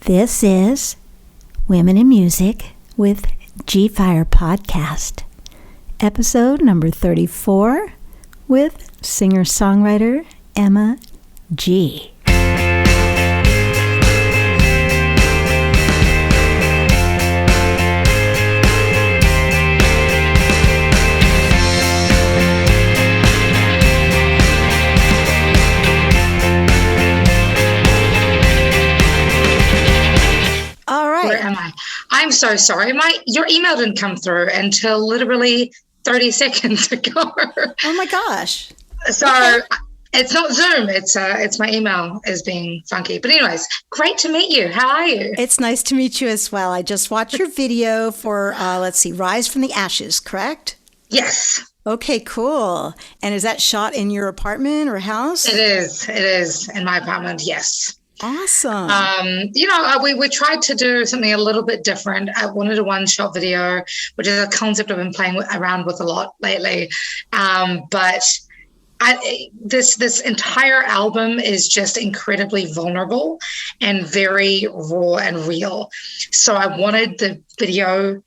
This is Women in Music with Gfire Podcast, episode number 34 with singer-songwriter Emma G. Where am I? I'm so sorry. Your email didn't come through until literally 30 seconds ago. Oh my gosh. So okay. It's not Zoom. It's my email is being funky. But anyways, great to meet you. How are you? It's nice to meet you as well. I just watched your video for, Rise from the Ashes, correct? Yes. Okay, cool. And is that shot in your apartment or house? It is in my apartment. Yes. Awesome. We tried to do something a little bit different. I wanted a one-shot video, which is a concept I've been playing around with a lot lately. But this entire album is just incredibly vulnerable and very raw and real. So I wanted the video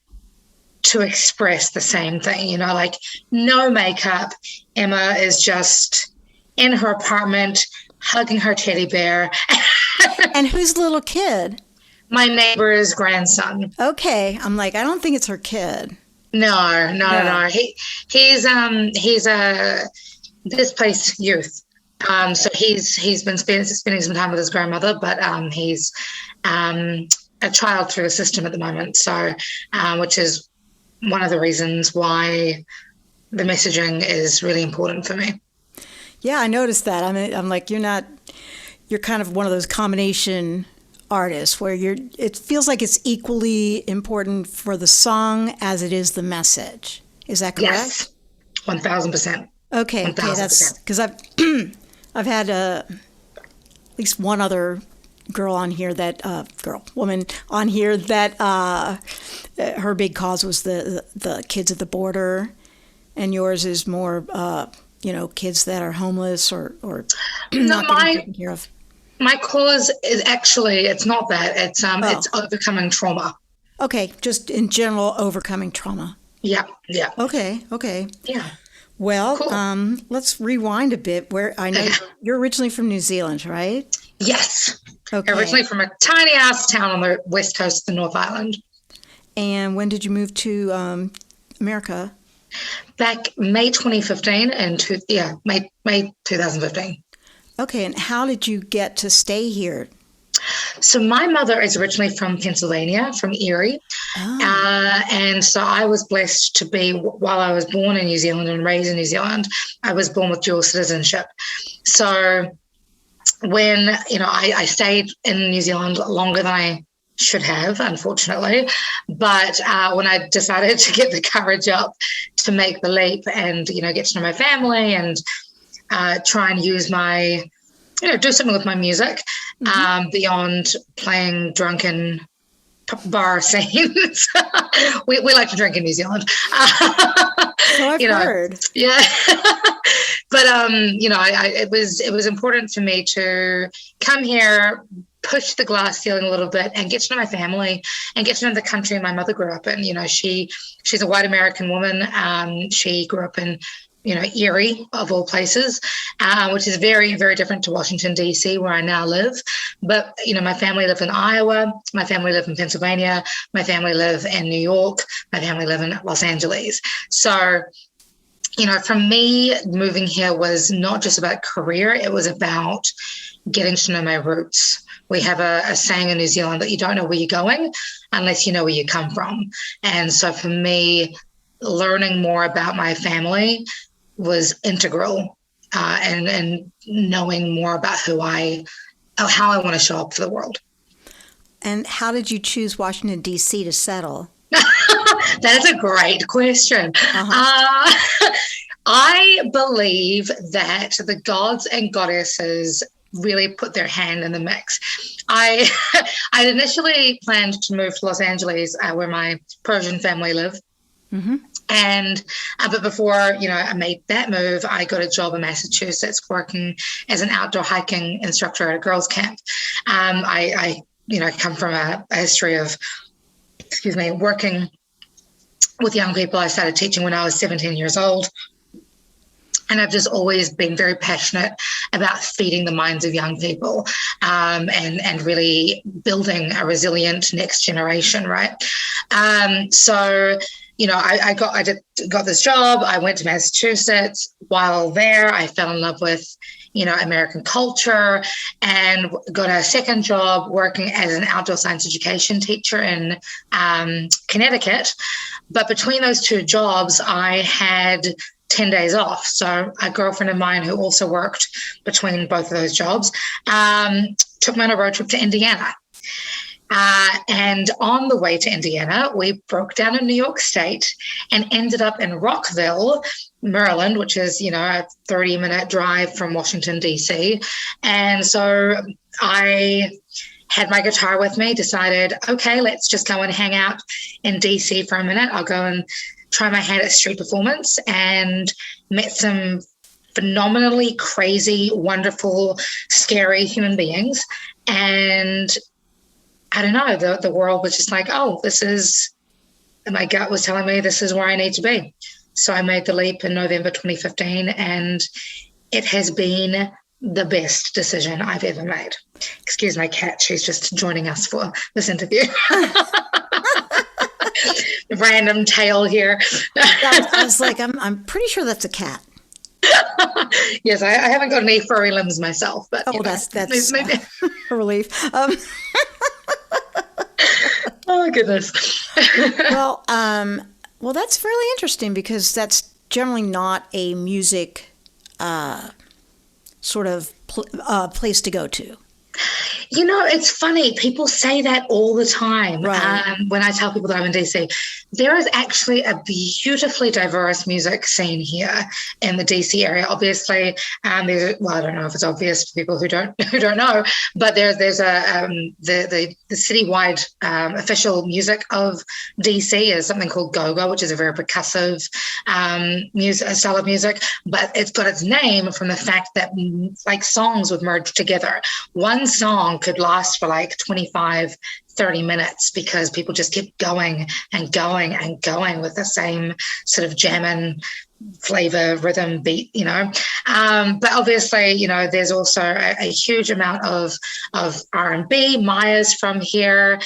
to express the same thing, like no makeup. Emma is just in her apartment hugging her teddy bear. And whose little kid? My neighbor's grandson. Okay. I'm like, I don't think it's her kid. No. He's a displaced youth. So he's been spending some time with his grandmother, but he's a child through the system at the moment. So, which is one of the reasons why the messaging is really important for me. Yeah, I noticed that. I'm like, you're kind of one of those combination artists where it feels like it's equally important for the song as it is the message. Is that correct? Yes, 1,000%. Okay, 1,000%. That's because I've had at least one other woman on here that her big cause was the kids at the border, and yours is more kids that are homeless or not getting taken care of. My cause is it's not that. It's overcoming trauma. Okay, just in general, overcoming trauma. Yeah. Okay. Yeah. Well, cool. Let's rewind a bit. Where I know you're originally from New Zealand, right? Yes. Okay. Originally from a tiny ass town on the west coast of the North Island. And when did you move to America? Back May 2015 May 2015. Okay, and how did you get to stay here? So my mother is originally from Pennsylvania, from Erie. Oh. And so I was blessed to be, while I was born in New Zealand and raised in New Zealand, I was born with dual citizenship. So when, I stayed in New Zealand longer than I should have, unfortunately. But when I decided to get the courage up to make the leap and, get to know my family and try and use my, do something with my music, beyond playing drunken bar scenes. we like to drink in New Zealand. So I've heard. Yeah. But, it was important for me to come here, push the glass ceiling a little bit and get to know my family and get to know the country my mother grew up in. She's a white American woman. She grew up in, Erie, of all places, which is very, very different to Washington, D.C., where I now live. But, my family live in Iowa. My family live in Pennsylvania. My family live in New York. My family live in Los Angeles. So, for me, moving here was not just about career. It was about getting to know my roots. We have a saying in New Zealand that you don't know where you're going unless you know where you come from. And so for me, learning more about my family was integral, and knowing more about how I want to show up for the world. And how did you choose Washington, D.C. to settle? That is a great question. I believe that the gods and goddesses really put their hand in the mix. I initially planned to move to Los Angeles, where my Persian family live. Mm-hmm. And but before I made that move, I got a job in Massachusetts working as an outdoor hiking instructor at a girls' camp. I come from a history of, working with young people. I started teaching when I was 17 years old. And I've just always been very passionate about feeding the minds of young people, and really building a resilient next generation, right? So, I got this job. I went to Massachusetts. While there, I fell in love with, American culture, and got a second job working as an outdoor science education teacher in Connecticut. But between those two jobs, I had 10 days off. So a girlfriend of mine who also worked between both of those jobs took me on a road trip to Indiana. And on the way to Indiana, we broke down in New York State and ended up in Rockville, Maryland, which is, a 30-minute drive from Washington, D.C. And so I had my guitar with me, decided, okay, let's just go and hang out in D.C. for a minute. I'll go and try my hand at street performance, and met some phenomenally crazy, wonderful, scary human beings. And I don't know, the world was just like, my gut was telling me this is where I need to be. So I made the leap in November 2015, and it has been the best decision I've ever made. Excuse my cat, she's just joining us for this interview. Random tale here. I was like, I'm pretty sure that's a cat. Yes, I haven't got any furry limbs myself, but that's maybe. A relief. Oh goodness. Well, that's really interesting, because that's generally not a music sort of place to go to. It's funny. People say that all the time. Right. When I tell people that I'm in DC, there is actually a beautifully diverse music scene here in the DC area. Obviously, I don't know if it's obvious for people who don't know, but there's the citywide official music of DC is something called go-go, which is a very percussive style of music. But it's got its name from the fact that songs would merge together. One song could last for 25, 30 minutes because people just keep going and going and going with the same sort of jamming flavor, rhythm, beat, But obviously, there's also a huge amount of R&B. Maya's from here,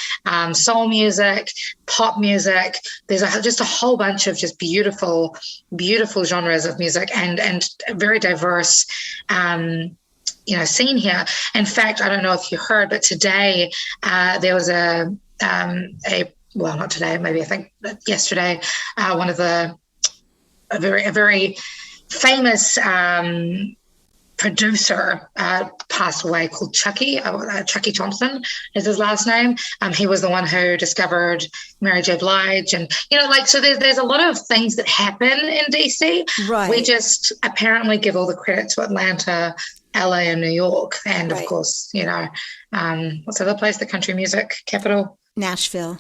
soul music, pop music. There's just a whole bunch of just beautiful, beautiful genres of music and very diverse scene here. In fact, I don't know if you heard, but today there was not today, maybe I think yesterday, one of a very famous producer passed away, called Chucky Thompson is his last name. He was the one who discovered Mary J. Blige, and so there's a lot of things that happen in DC. Right. We just apparently give all the credit to Atlanta, LA, and New York, and right. Of course, what's the other place, the country music capital? Nashville,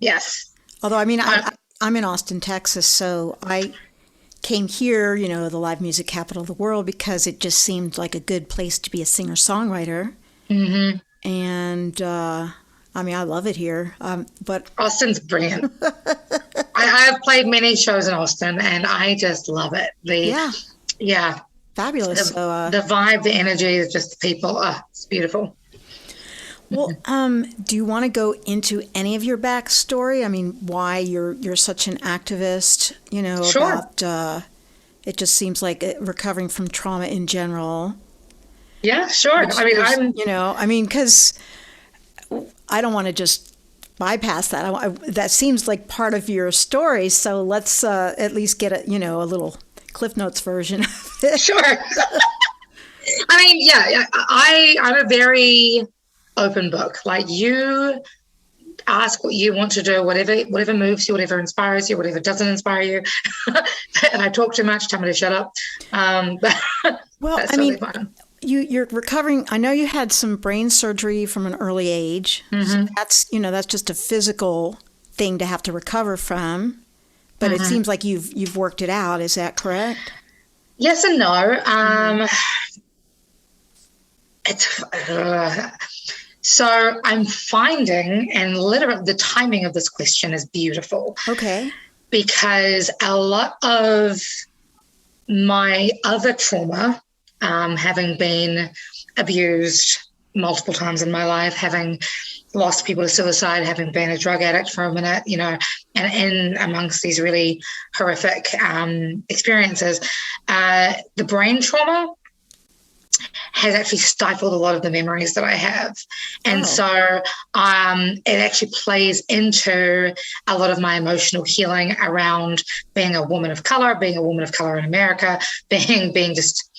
yes. Although I'm in Austin, Texas, so I came here, the live music capital of the world, because it just seemed like a good place to be a singer-songwriter. Mm-hmm. And I love it here. But Austin's brilliant. I have played many shows in Austin, and I just love it. Yeah. Fabulous. The vibe, the energy, just the people. It's beautiful. Well, do you want to go into any of your backstory? I mean, why you're such an activist? Sure. About it just seems like recovering from trauma in general. Yeah, sure. Because I don't want to just bypass that. That seems like part of your story. So let's at least get a little Cliff Notes version of it. Sure. I'm a very open book. You ask what you want to do, whatever moves you, whatever inspires you, whatever doesn't inspire you. And I talk too much, tell me to shut up. Well, that's totally fine. You're recovering. I know you had some brain surgery from an early age. Mm-hmm. So that's just a physical thing to have to recover from. But It seems like you've worked it out. Is that correct? Yes and no. So I'm finding, and literally the timing of this question is beautiful. Okay. Because a lot of my other trauma, having been abused multiple times in my life, having lost people to suicide, having been a drug addict for a minute, and in amongst these really horrific experiences, the brain trauma has actually stifled a lot of the memories that I have. And so it actually plays into a lot of my emotional healing around being a woman of color in America, being just,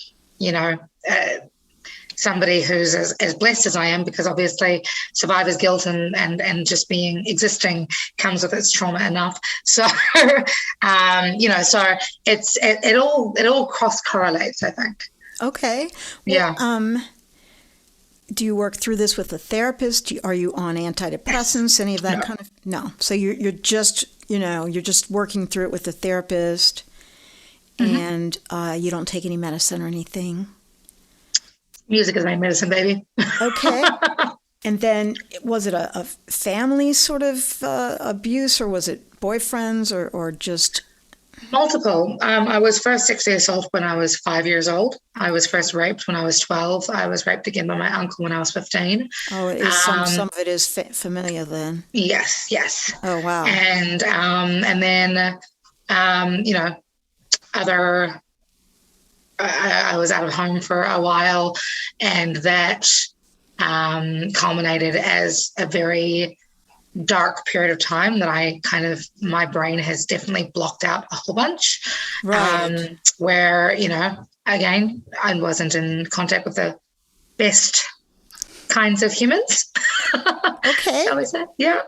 somebody who's as blessed as I am, because obviously survivor's guilt and just existing comes with its trauma enough. So, so it all cross correlates, I think. Okay. Well, yeah. Do you work through this with a therapist? Are you on antidepressants? Any of that No. kind of? No. So you're just working through it with a therapist, and you don't take any medicine or anything. Music is my medicine, baby. Okay. And then was it a family sort of abuse, or was it boyfriends, or just? Multiple. I was first sexually assaulted when I was 5 years old. I was first raped when I was 12. I was raped again by my uncle when I was 15. Oh, it is some of it is familiar then. Yes. Oh, wow. And then other. I was out of home for a while, and that culminated as a very dark period of time that my brain has definitely blocked out a whole bunch. Right. Where, again, I wasn't in contact with the best kinds of humans. Okay. Shall we say? Yeah.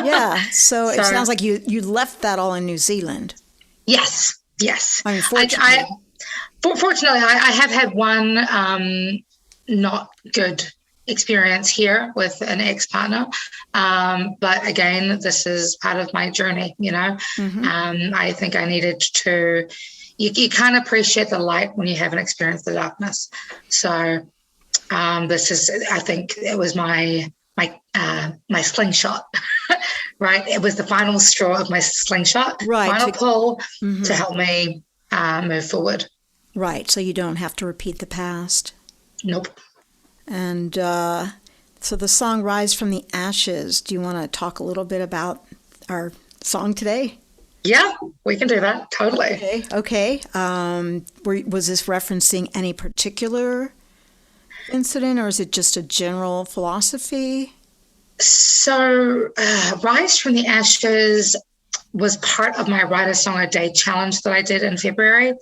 Yeah. So it sounds like you left that all in New Zealand. Yes. I mean, fortunately. Fortunately, I have had one not good experience here with an ex-partner. But again, this is part of my journey, I think I needed to, you can't appreciate the light when you haven't experienced the darkness. So I think it was my slingshot, right? It was the final straw of my slingshot, right, final pull to help me move forward. Right, so you don't have to repeat the past. Nope. And so the song Rise from the Ashes, do you want to talk a little bit about our song today? Yeah, we can do that. Totally. Okay. Was this referencing any particular incident, or is it just a general philosophy? So Rise from the Ashes was part of my Write a Song a Day challenge that I did in February.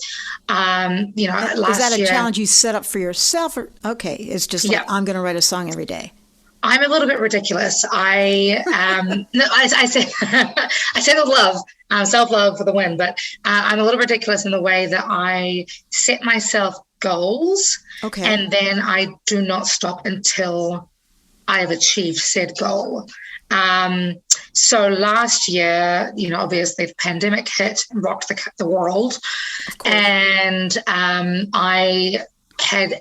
Last year. Is that a challenge you set up for yourself? Or, okay, it's just like, I'm going to write a song every day. I'm a little bit ridiculous. I say I say with love, self-love for the win, but I'm a little ridiculous in the way that I set myself goals, and then I do not stop until I've achieved said goal. So last year, obviously the pandemic hit and rocked the world. And I had,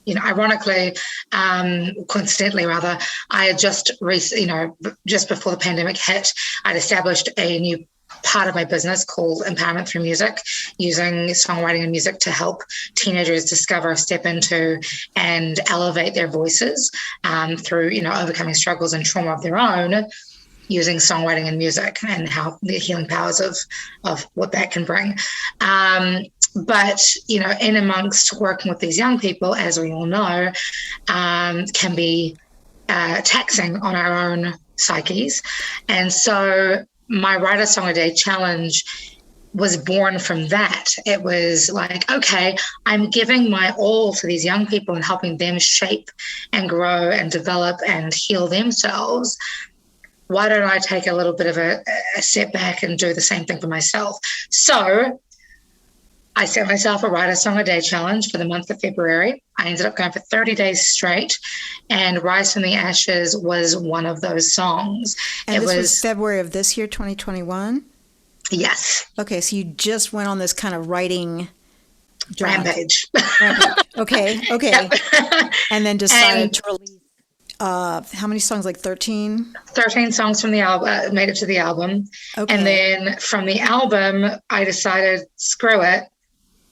ironically, coincidentally rather, I had just before the pandemic hit, I'd established a new part of my business called Empowerment Through Music, using songwriting and music to help teenagers discover, step into, and elevate their voices through, overcoming struggles and trauma of their own, using songwriting and music, and how the healing powers of what that can bring. But, in amongst working with these young people, as we all know, can be taxing on our own psyches. And so my Write a Song a Day challenge was born from that. It was like, okay, I'm giving my all to these young people and helping them shape and grow and develop and heal themselves. Why don't I take a little bit of a step back and do the same thing for myself? So I set myself a Write a Song a Day challenge for the month of February. I ended up going for 30 days straight, and Rise from the Ashes was one of those songs. And this was February of this year, 2021? Yes. Okay, so you just went on this kind of writing rampage. Okay. Yep. And then decided to release how many songs? Like 13? 13 songs from the album, made it to the album. Okay. And then from the album, I decided, screw it,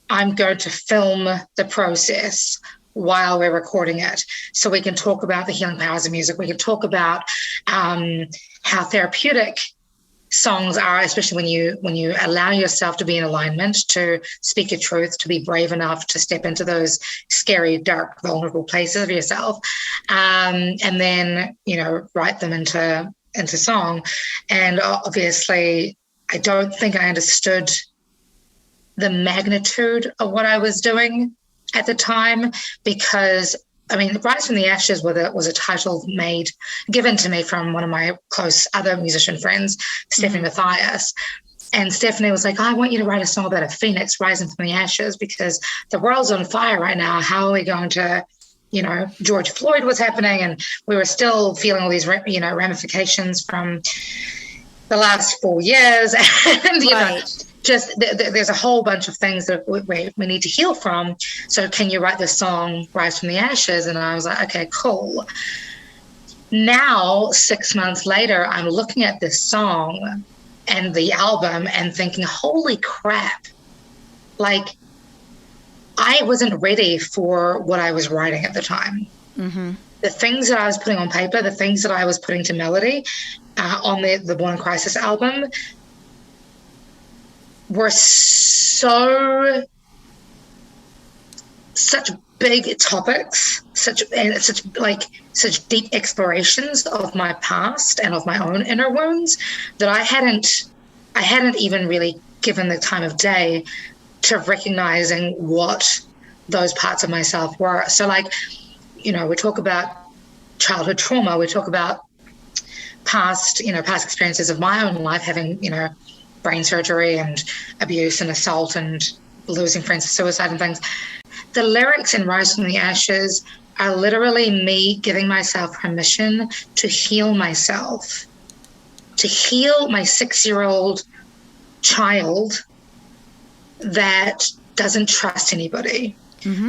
I'm going to film the process while we're recording it. So we can talk about the healing powers of music. We can talk about how therapeutic songs are, especially when you allow yourself to be in alignment, to speak your truth, to be brave enough to step into those scary, dark, vulnerable places of yourself, and then write them into song. And obviously, I don't think I understood the magnitude of what I was doing at the time, because Rise from the Ashes was a title given to me from one of my close other musician friends, Stephanie Matthias. And Stephanie was like, I want you to write a song about a phoenix rising from the ashes because the world's on fire right now. How are we going to, George Floyd was happening, and we were still feeling all these, ramifications from the last 4 years. And, just there's a whole bunch of things that we need to heal from. So can you write the song Rise from the Ashes? And I was like, okay, cool. Now, 6 months later, I'm looking at this song and the album and thinking, holy crap. Like, I wasn't ready for what I was writing at the time. Mm-hmm. The things that I was putting on paper, the things that I was putting to melody on the Born in Crisis album were such big topics, such deep explorations of my past and of my own inner wounds that I hadn't even really given the time of day to recognizing what those parts of myself were. So we talk about childhood trauma, we talk about past experiences of my own life, having, brain surgery and abuse and assault and losing friends to suicide and things. The lyrics in Rise from the Ashes are literally me giving myself permission to heal myself, to heal my 6-year-old child that doesn't trust anybody,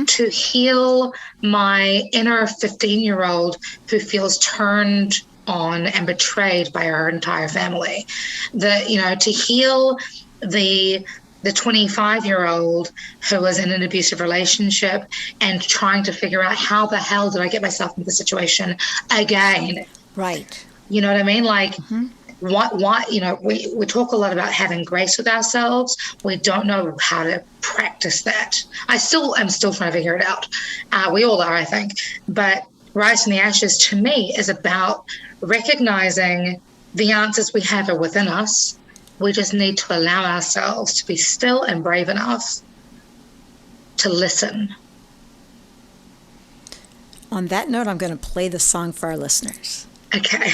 to heal my inner 15-year-old who feels turned on and betrayed by our entire family, to heal the 25-year-old who was in an abusive relationship and trying to figure out how the hell did I get myself into the situation again. Right. You know what I mean? Like, why, we talk a lot about having grace with ourselves. We don't know how to practice that. I'm still trying to figure it out. We all are, I think. But Rise from the Ashes to me is about recognizing the answers we have are within us. We just need to allow ourselves to be still and brave enough to listen. On that note, I'm going to play the song for our listeners. Okay.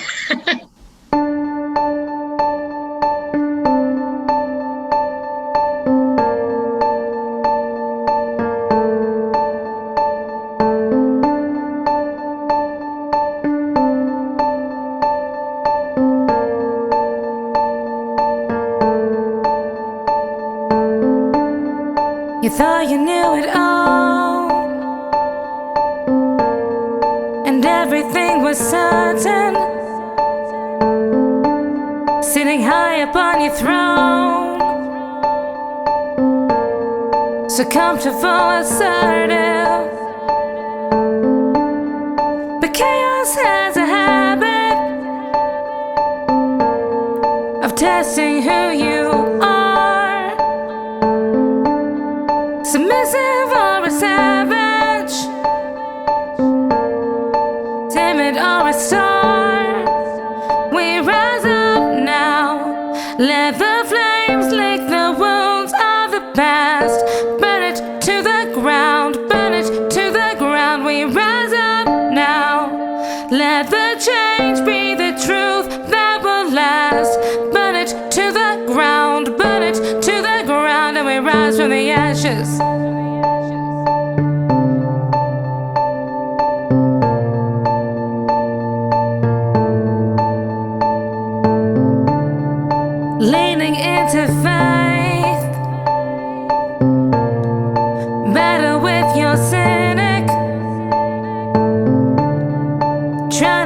You thought you knew it all, and everything was certain, sitting high upon your throne, so comfortable, assertive. But chaos has a habit of testing who you are. Submissive or a savage, timid or a star, we rise up now. Let the flames lick the wounds of the past. Burn it to the ground, burn it to the ground. We rise up now. Let the change be the truth that will last. Burn it to the ground, burn it to the ground, and we rise from the ashes. Leaning into faith, better with your cynic, try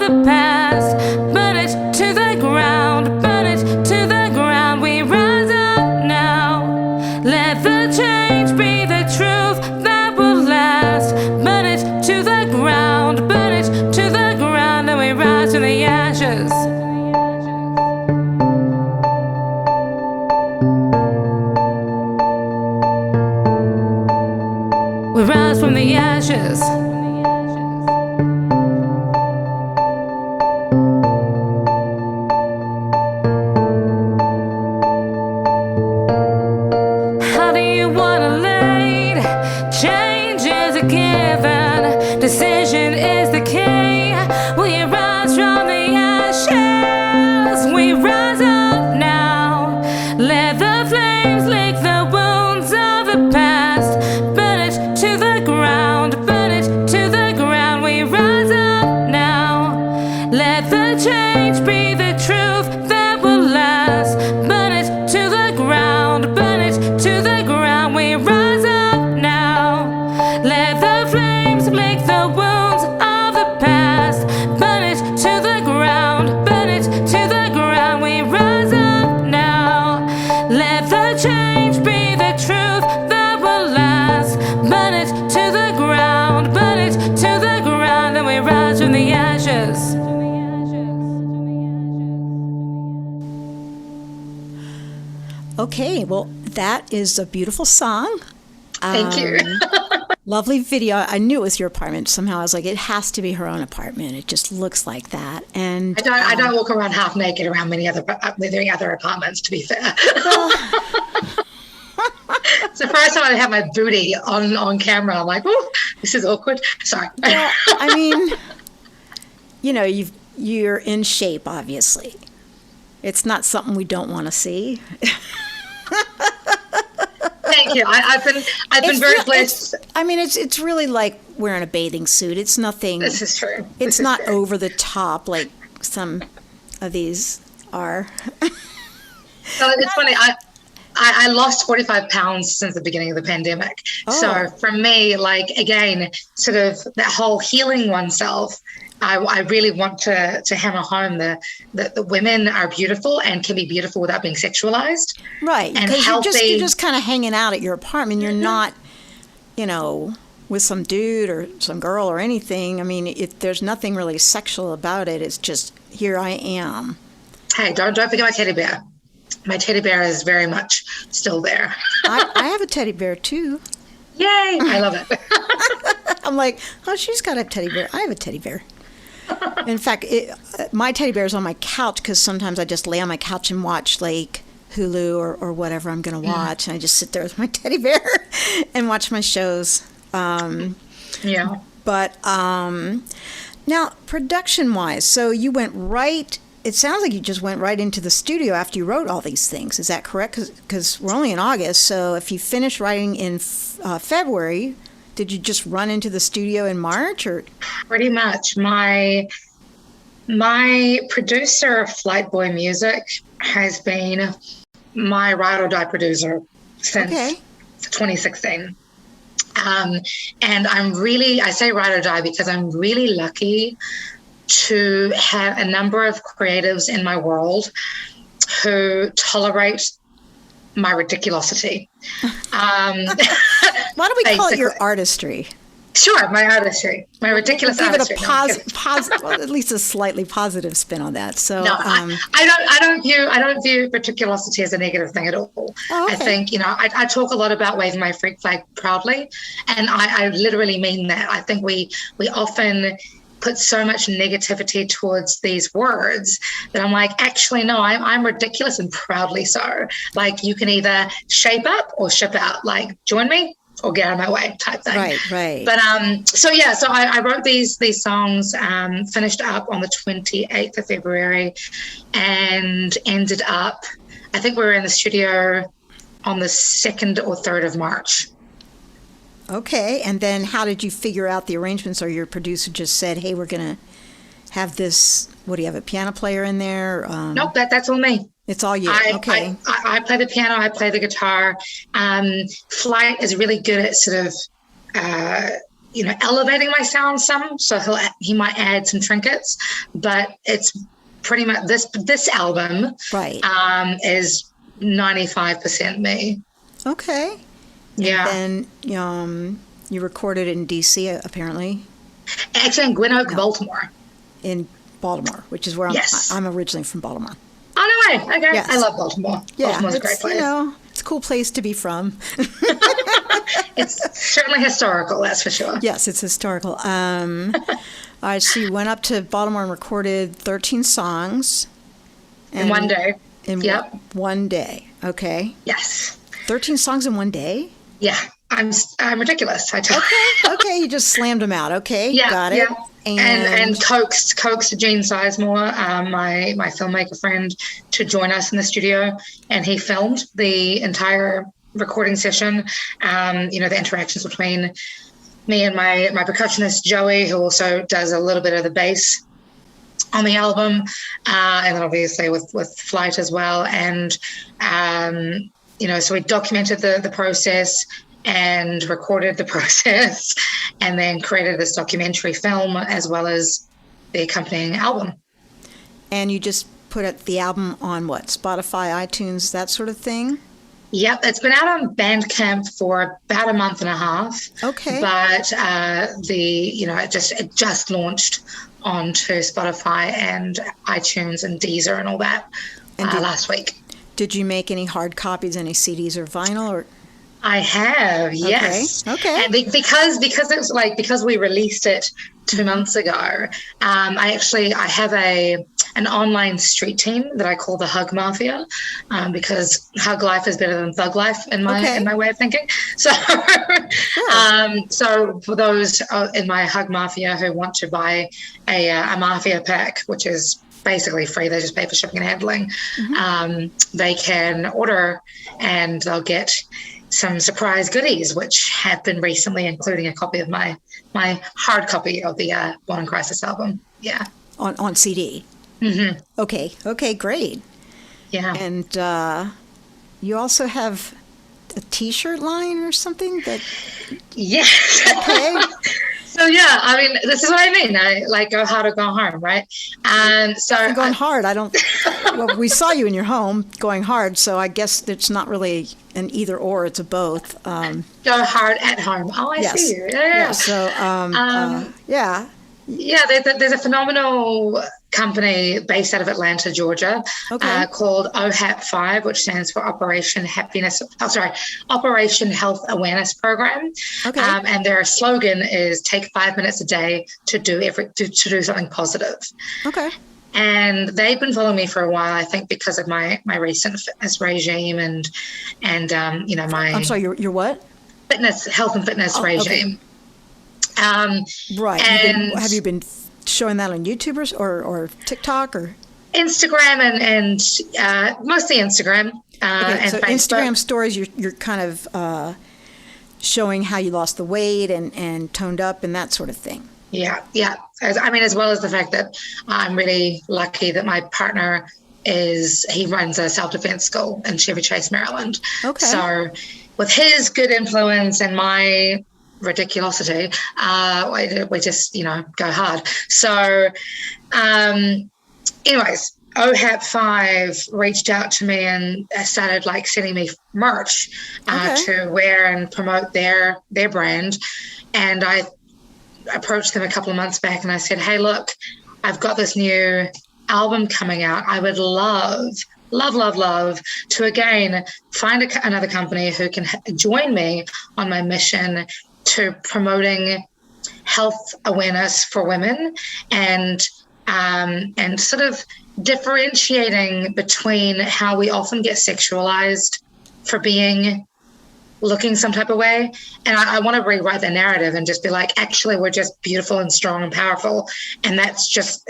the past. Burn it to the ground, burn it to the ground. We rise up now. Let the change be the truth that will last. Burn it to the ground, burn it to the ground, and we rise from the ashes. We rise from the ashes. How do you wanna lead? Change is a given. Decision is the key. We rise from the ashes. We rise up now. Let the flames lick the wounds of the past. Burn it to the ground. Burn it to the ground. We rise up now. Let the change be the truth that will last. Burn it to the ground. Burn it to the ground. We rise up now. Let the flames lick the wounds of the past. Burn it to the ground. Burn it to the ground. We rise up now. Let the change be the truth that will last. Burn it to the ground. Burn it to the ground. And we rise from the ashes. Okay, well, that is a beautiful song. Thank you. Lovely video. I knew it was your apartment. Somehow I was like, it has to be her own apartment. It just looks like that. And I don't walk around half naked around many other apartments, to be fair. It's the first time I have my booty on camera. I'm like, oh, this is awkward. Sorry. well, I mean, you're in shape, obviously. It's not something we don't want to see. Thank you. I've been very blessed. It's really like wearing a bathing suit. It's nothing. This is true. It's not over the top like some of these are. So it's funny. I lost 45 pounds since the beginning of the pandemic. Oh. So for me, like, again, sort of that whole healing oneself, I really want to hammer home the women are beautiful and can be beautiful without being sexualized. Right. And Because healthy. you're just kind of hanging out at your apartment. You're not, with some dude or some girl or anything. I mean, there's nothing really sexual about it. It's just, here I am. Hey, don't forget my teddy bear. My teddy bear is very much still there. I have a teddy bear too. Yay! I love it. I'm like, oh, she's got a teddy bear. I have a teddy bear. In fact, my teddy bear is on my couch because sometimes I just lay on my couch and watch like Hulu or whatever I'm going to watch. And I just sit there with my teddy bear and watch my shows. Yeah. But now, production-wise, so you went right... It sounds like you just went right into the studio after you wrote all these things. Is that correct? Because we're only in August, so if you finished writing in February, did you just run into the studio in March? Or Pretty much. My producer, Flight Boy Music, has been my ride or die producer since 2016. And I say ride or die because I'm really lucky to have a number of creatives in my world who tolerate my ridiculosity. why don't we call it your artistry? Sure, my artistry, my ridiculous Give artistry. it a well, at least a slightly positive spin on that. So no, I don't view ridiculosity as a negative thing at all. Oh, okay. I think I talk a lot about waving my freak flag proudly, and I literally mean that. I think we often put so much negativity towards these words that I'm like, actually, no, I'm ridiculous and proudly so. Like, you can either shape up or ship out. Like, join me or get out of my way type thing. Right. But so I wrote these songs, finished up on the 28th of February and ended up, I think we were in the studio on the 2nd or 3rd of March. Okay, and then how did you figure out the arrangements, or your producer just said, hey, we're going to have this, what do you have, a piano player in there? Nope, that's all me. It's all you. Okay. I play the piano, I play the guitar. Flight is really good at sort of elevating my sound some. So he might add some trinkets, but it's pretty much this album Right. is 95% me. Okay. Yeah. And then you recorded in D.C. apparently. Actually, in Glen Oak, Baltimore. In Baltimore, which is where Yes. I'm originally from Baltimore. Oh, no way. Okay. Yes. I love Baltimore. Yeah, Baltimore's a great it's, place. it's a cool place to be from. It's certainly historical, that's for sure. Yes, it's historical. All right, so you went up to Baltimore and recorded 13 songs. In one day. In Yep. one day. Okay. Yes. 13 songs in one day? Yeah. I'm ridiculous. I tell you. Okay, you just slammed them out. Okay, Yeah, got it. yeah. And coaxed Gene Sizemore, my filmmaker friend, to join us in the studio, and he filmed the entire recording session. The interactions between me and my percussionist Joey, who also does a little bit of the bass on the album, and then obviously with Flight as well. And so we documented the process and recorded the process, and then created this documentary film as well as the accompanying album. And you just put the album on what? Spotify, iTunes, that sort of thing? Yep, it's been out on Bandcamp for about a month and a half. Okay. But it just launched onto Spotify and iTunes and Deezer and all that last week. Did you make any hard copies, any CDs or vinyl, or? I have, yes. Okay. And because we released it 2 months ago, I have an online street team that I call the Hug Mafia, because Hug Life is better than Thug Life in my way of thinking. So, so for those in my Hug Mafia who want to buy a Mafia pack, which is basically free, they just pay for shipping and handling, they can order and they'll get some surprise goodies, which have been recently, including a copy of my hard copy of the Born in Crisis album. Yeah. On CD. Mm-hmm. Okay, great. Yeah. And you also have a T-shirt line or something that. Yes. Okay. So yeah, I mean, this is what I mean. I like go hard or go home, right? And so going hard. I don't. Well, we saw you in your home going hard, so I guess it's not really an either or. It's a both. Go hard at home. Oh, I see you. Yeah. So yeah. Yeah, there's a phenomenal company based out of Atlanta, Georgia, called OHAP5, which stands for Operation Health Awareness Program. Okay. And their slogan is "Take 5 minutes a day to do something positive." Okay. And they've been following me for a while, I think, because of my recent fitness regime and my. I'm sorry, your what? Health and fitness regime. Okay. Right. Have you been showing that on YouTube or TikTok or Instagram and mostly Instagram and so Facebook. Instagram stories, you're kind of showing how you lost the weight and toned up and that sort of thing. Yeah. As well as the fact that I'm really lucky that my partner he runs a self-defense school in Chevy Chase, Maryland. Okay. So with his good influence and my ridiculosity, we just go hard. So anyways, OHAP5 reached out to me and started sending me merch to wear and promote their brand. And I approached them a couple of months back and I said, hey, look, I've got this new album coming out. I would love to again find another company who can join me on my mission to promoting health awareness for women and sort of differentiating between how we often get sexualized for looking some type of way. And I want to rewrite the narrative and just be like, actually, we're just beautiful and strong and powerful. And it just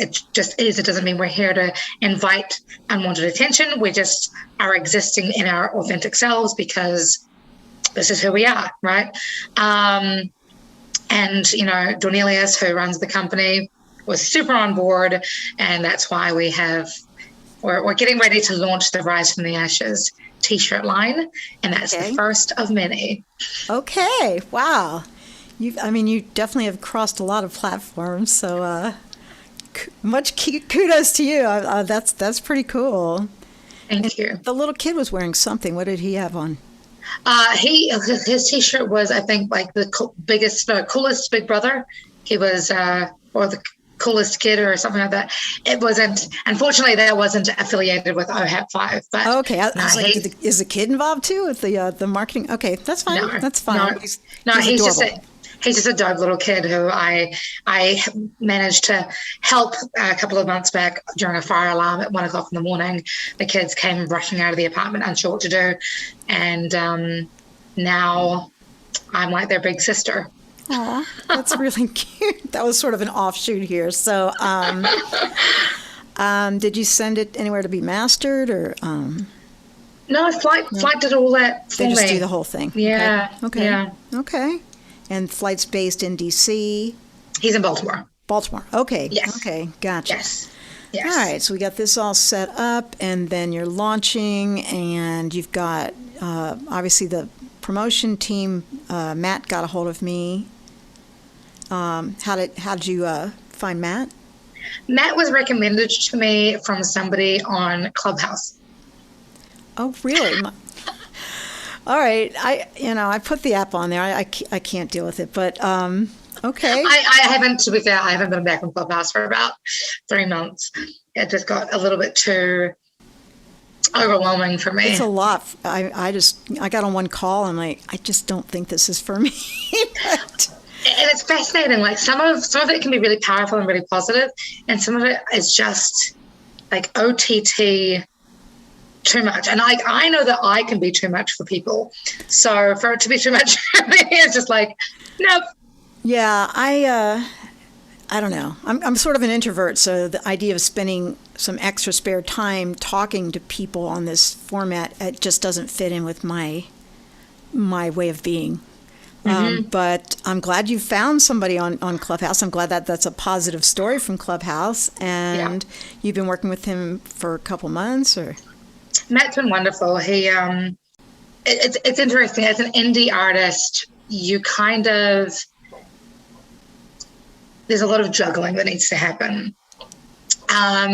is. It doesn't mean we're here to invite unwanted attention. We just are existing in our authentic selves because this is who we are, right? And Dornelius, who runs the company, was super on board, and that's why we're getting ready to launch the Rise from the Ashes T-shirt line, and that's the first of many. Okay, wow. You definitely have crossed a lot of platforms. So much kudos to you. That's pretty cool. Thank you. The little kid was wearing something. What did he have on? His T-shirt was, I think, like the coolest Big Brother. He was, or the coolest kid, or something like that. It wasn't. Unfortunately, that wasn't affiliated with OHAP 5. But okay, I was like, is the kid involved too with the marketing? Okay, that's fine. No, that's fine. No, he's just a dope little kid who I managed to help a couple of months back during a fire alarm at 1:00 in the morning. The kids came rushing out of the apartment, unsure what to do, and now I'm like their big sister. Aw, that's really cute. That was sort of an offshoot here. So, did you send it anywhere to be mastered, or? No, Flight did all that for me. They just do the whole thing. Yeah. Okay. Yeah. Okay. And Flight's based in D.C. He's in Baltimore. Baltimore. Okay. Yes. Okay. Gotcha. Yes. All right. So we got this all set up, and then you're launching, and you've got obviously the promotion team. Matt got a hold of me. How did you find Matt? Matt was recommended to me from somebody on Clubhouse. Oh, really? All right. I put the app on there. I can't deal with it, but okay. I haven't, to be fair, I haven't been back on Clubhouse for about 3 months. It just got a little bit too overwhelming for me. It's a lot. I got on one call. I'm like, I just don't think this is for me. And it's fascinating. Like some of it can be really powerful and really positive, and some of it is just like OTT too much. And I know that I can be too much for people. So for it to be too much for me, it's just like, nope. Yeah, I don't know. I'm sort of an introvert, so the idea of spending some extra spare time talking to people on this format, it just doesn't fit in with my way of being. But I'm glad you found somebody on Clubhouse. I'm glad that that's a positive story from Clubhouse. And You've been working with him for a couple months, or? Matt's been wonderful. He, it's interesting. As an indie artist, you kind of, there's a lot of juggling that needs to happen.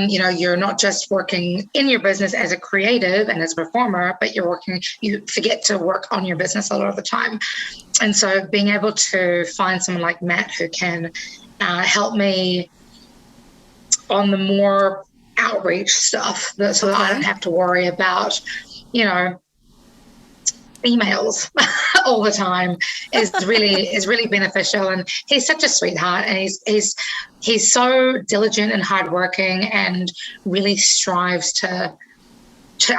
You're not just working in your business as a creative and as a performer, but you forget to work on your business a lot of the time. And so being able to find someone like Matt who can help me on the more outreach stuff so that I don't have to worry about, emails all the time is really beneficial. And he's such a sweetheart, and he's so diligent and hardworking, and really strives to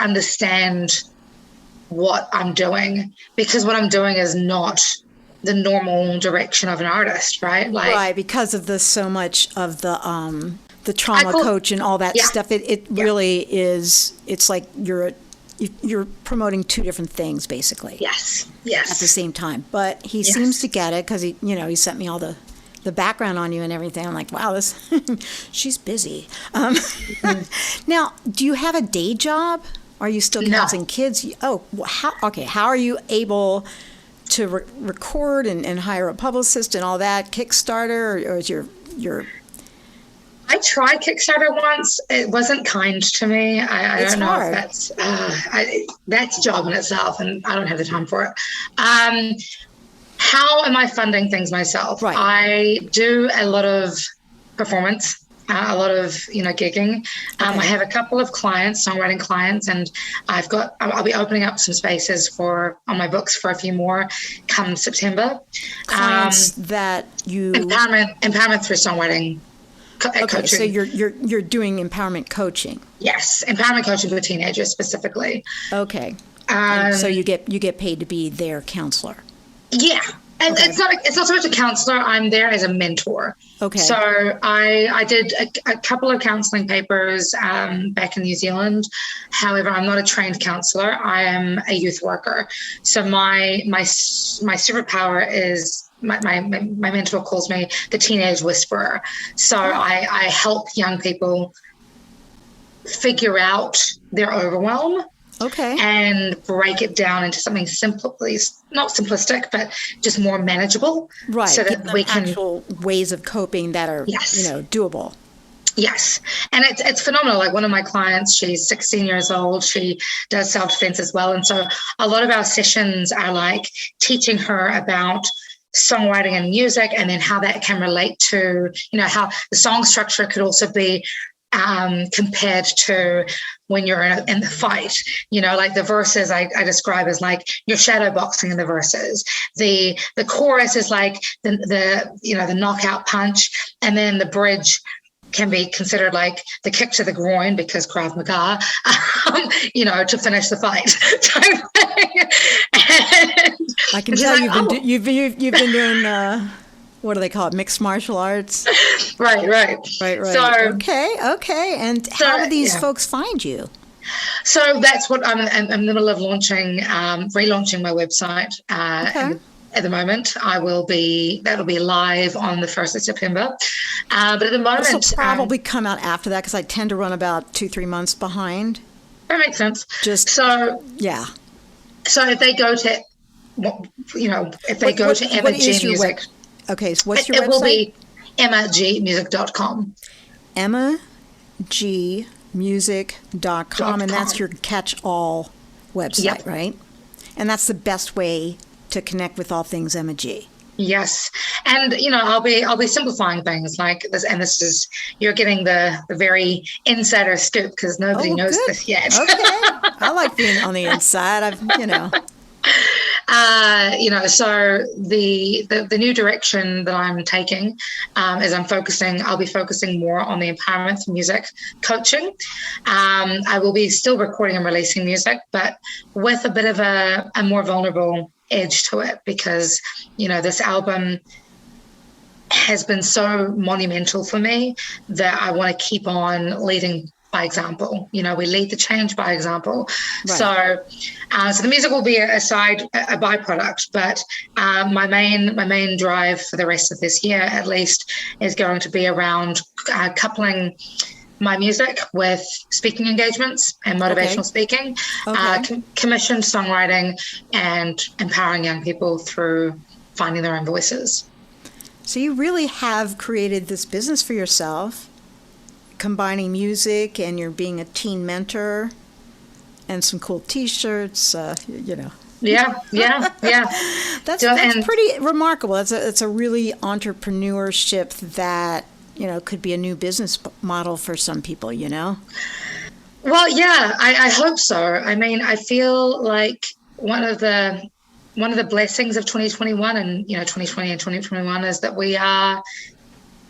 understand what I'm doing, because what I'm doing is not the normal direction of an artist, right? Right, because of so much of the trauma coach and all that stuff. It really is. It's like you're promoting two different things, basically. Yes. At the same time. But he seems to get it, because he sent me all the background on you and everything. I'm like, wow, she's busy. Now, do you have a day job? Are you still counseling kids? Oh, how are you able to record and hire a publicist and all that? Kickstarter, or is your I tried Kickstarter once. It wasn't kind to me. I don't know hard. if that's a job in itself, and I don't have the time for it. How am I funding things myself? Right. I do a lot of performance, a lot of gigging. I have a couple of clients, songwriting clients, and I'll be opening up some spaces on my books for a few more come September. Clients that you empowerment through songwriting. Okay, so you're doing empowerment coaching. Yes, empowerment coaching for teenagers specifically. Okay, so you get paid to be their counselor. Yeah, and it's not so much a counselor. I'm there as a mentor. Okay. So I did a couple of counseling papers back in New Zealand. However, I'm not a trained counselor. I am a youth worker. So my superpower is. My mentor calls me the teenage whisperer. So I help young people figure out their overwhelm Okay. and break it down into something simple, not simplistic, but just more manageable. Right. So Give that them we can, actual ways of coping that are, yes. Doable. Yes. And it's phenomenal. Like one of my clients, she's 16 years old. She does self-defense as well. And so a lot of our sessions are like teaching her about songwriting and music, and then how that can relate to, how the song structure could also be compared to when you're in the fight. Like the verses I describe as like you're shadow boxing in the verses. The chorus is like the knockout punch, and then the bridge can be considered like the kick to the groin, because Krav Maga, to finish the fight. And I can tell you've been doing what do they call it? Mixed martial arts. Right. So okay. And how do these folks find you? So that's what I'm in the middle of launching, relaunching my website. At the moment, that'll be live on the 1st of September. But at the moment, this will probably come out after that, because I tend to run about 2-3 months behind. That makes sense. Yeah. So if they go to, to Emma G Music. Okay, so what's your website? It will be emmagmusic.com. emmagmusic.com, and that's your catch-all website, right? And that's the best way to connect with all things Emma G. Yes. And, I'll be simplifying things like this. And this is, you're getting the very insider scoop, because nobody knows this yet. Okay. I like being on the inside. So the new direction that I'm taking is I'll be focusing more on the empowerment for music coaching. I will be still recording and releasing music, but with a bit of a more vulnerable edge to it, because this album has been so monumental for me that I want to keep on leading by example. We lead the change by example. Right. So the music will be a byproduct, but my main drive for the rest of this year, at least, is going to be around coupling my music with speaking engagements and motivational speaking, commissioned songwriting, and empowering young people through finding their own voices. So you really have created this business for yourself, combining music, and you're being a teen mentor, and some cool T-shirts, Yeah. That's pretty remarkable. It's a really entrepreneurship that could be a new business model for some people, Well, yeah, I hope so. I mean, I feel like one of the blessings of 2021 and 2020 and 2021 is that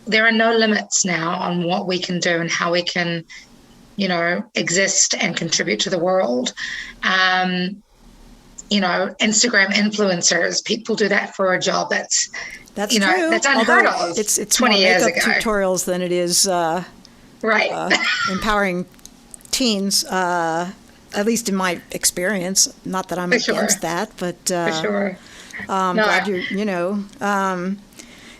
there are no limits now on what we can do and how we can exist and contribute to the world. Instagram influencers, people do that for a job. That's true. That's unheard of. It's 20 years ago. Tutorials than it is empowering teens. At least in my experience. Not that I'm against that, but for sure. Glad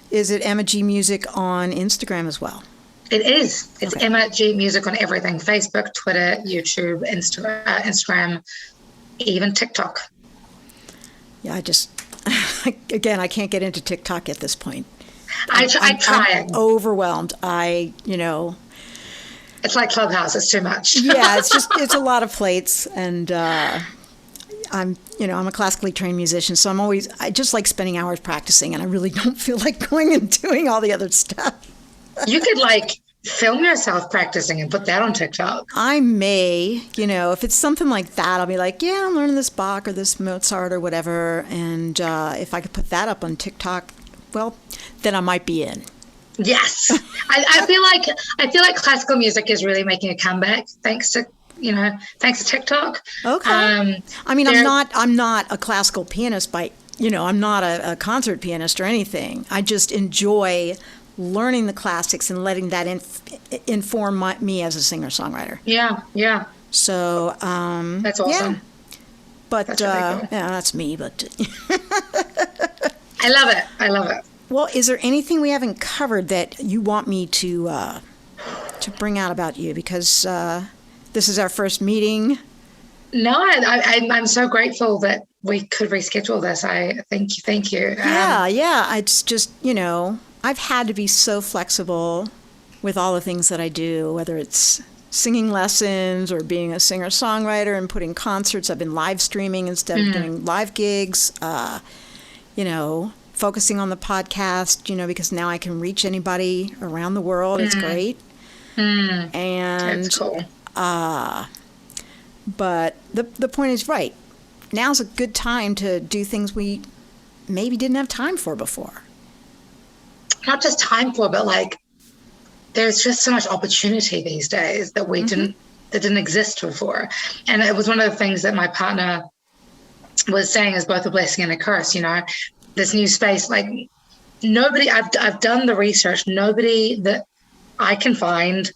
is it Emma G Music on Instagram as well? It is. It's Emma G Music on everything: Facebook, Twitter, YouTube, Instagram, even TikTok. Yeah, I can't get into TikTok at this point. I'm trying. I'm overwhelmed. It's like Clubhouse. It's too much. Yeah, it's a lot of plates, and I'm a classically trained musician, so I just like spending hours practicing, and I really don't feel like going and doing all the other stuff. You could film yourself practicing and put that on TikTok. I may, if it's something like that, I'll be like, yeah, I'm learning this Bach or this Mozart or whatever, and if I could put that up on TikTok, well, then I might be in. Yes, I feel like classical music is really making a comeback thanks to TikTok. Okay. I'm not a classical pianist I'm not a concert pianist or anything. I just enjoy learning the classics and letting that inform me as a singer-songwriter. Yeah. So that's awesome. Yeah. But that's really cool. That's me. But I love it. Well, is there anything we haven't covered that you want me to bring out about you? Because this is our first meeting. No, I'm so grateful that we could reschedule this. I thank you. Yeah. It's just, I've had to be so flexible with all the things that I do, whether it's singing lessons or being a singer-songwriter and putting concerts. I've been live streaming instead of doing live gigs, focusing on the podcast, because now I can reach anybody around the world. It's great. And That's cool. But the point is right. Now's a good time to do things we maybe didn't have time for before. Not just time for, but like there's just so much opportunity these days that didn't exist before. And it was one of the things that my partner was saying is both a blessing and a curse, this new space, like nobody, I've done the research, nobody that I can find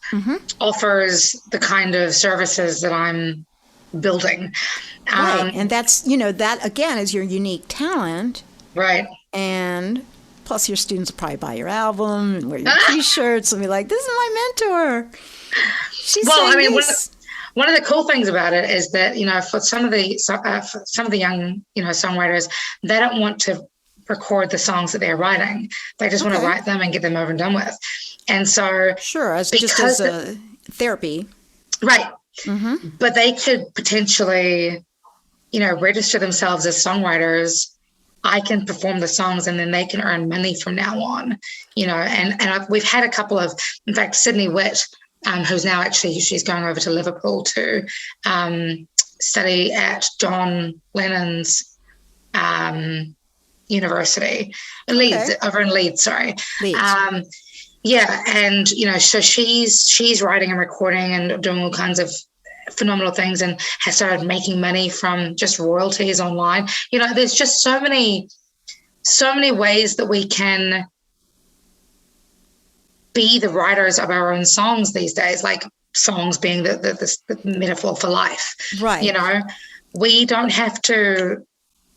offers the kind of services that I'm building. Right. And that's, that again is your unique talent. Right. And plus your students will probably buy your album and wear your t-shirts and be like, this is my mentor. She's one of the cool things about it is that, for some of the young, songwriters, they don't want to record the songs that they're writing. They just want to write them and get them over and done with. And so sure, just as a therapy. Right. But they could potentially, register themselves as songwriters. I can perform the songs and then they can earn money from now on, and we've had a couple of, in fact, Sydney Witt, who's now she's going over to Liverpool to study at John Lennon's university, Leeds, over in Leeds, sorry. Leeds. And, so she's writing and recording and doing all kinds of phenomenal things and has started making money from just royalties online. There's just so many ways that we can be the writers of our own songs these days, like songs being the metaphor for life. Right. We don't have to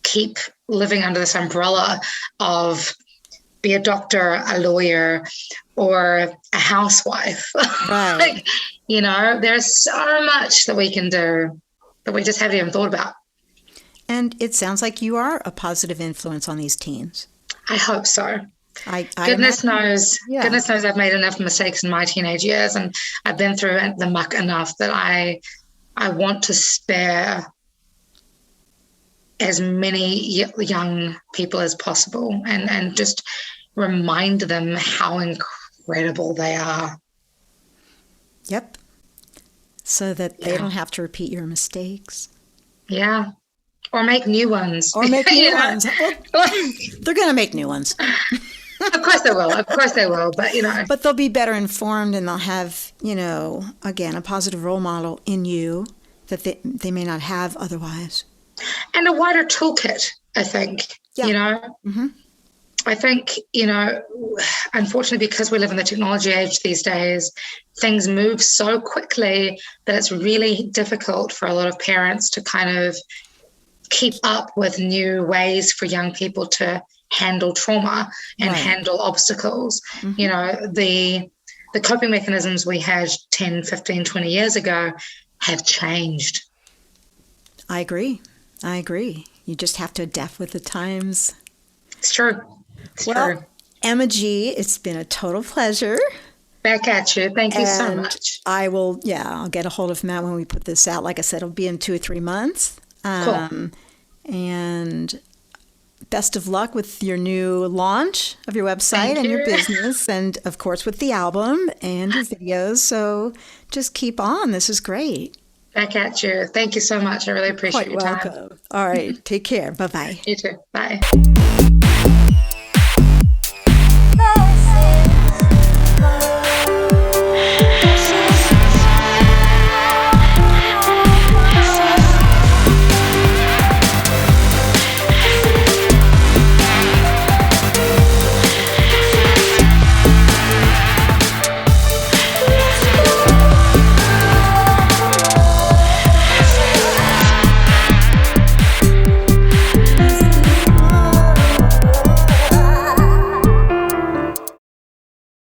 keep living under this umbrella of be a doctor, a lawyer, or a housewife. Right. There's so much that we can do that we just haven't even thought about. And it sounds like you are a positive influence on these teens. I hope so. Goodness knows I've made enough mistakes in my teenage years, and I've been through the muck enough that I want to spare as many young people as possible and just remind them how incredible they are. Yep. So that they don't have to repeat your mistakes. Yeah. Or make new ones. Well, they're going to make new ones. Of course they will. But, But they'll be better informed and they'll have, again, a positive role model in you that they may not have otherwise. And a wider toolkit, I think, I think, unfortunately, because we live in the technology age these days, things move so quickly that it's really difficult for a lot of parents to kind of keep up with new ways for young people to handle trauma and handle obstacles. The coping mechanisms we had 10, 15, 20 years ago have changed. I agree. You just have to adapt with the times. It's true. True. Emma G., it's been a total pleasure. Back at you. Thank you so much. I'll get a hold of Matt when we put this out. Like I said, it'll be in 2 or 3 months. Cool. And best of luck with your new launch of your website and your business, and of course with the album and your videos. So just keep on. This is great. Back at you. Thank you so much. I really appreciate your time. Quite welcome. All right. Take care. Bye-bye. You too. Bye.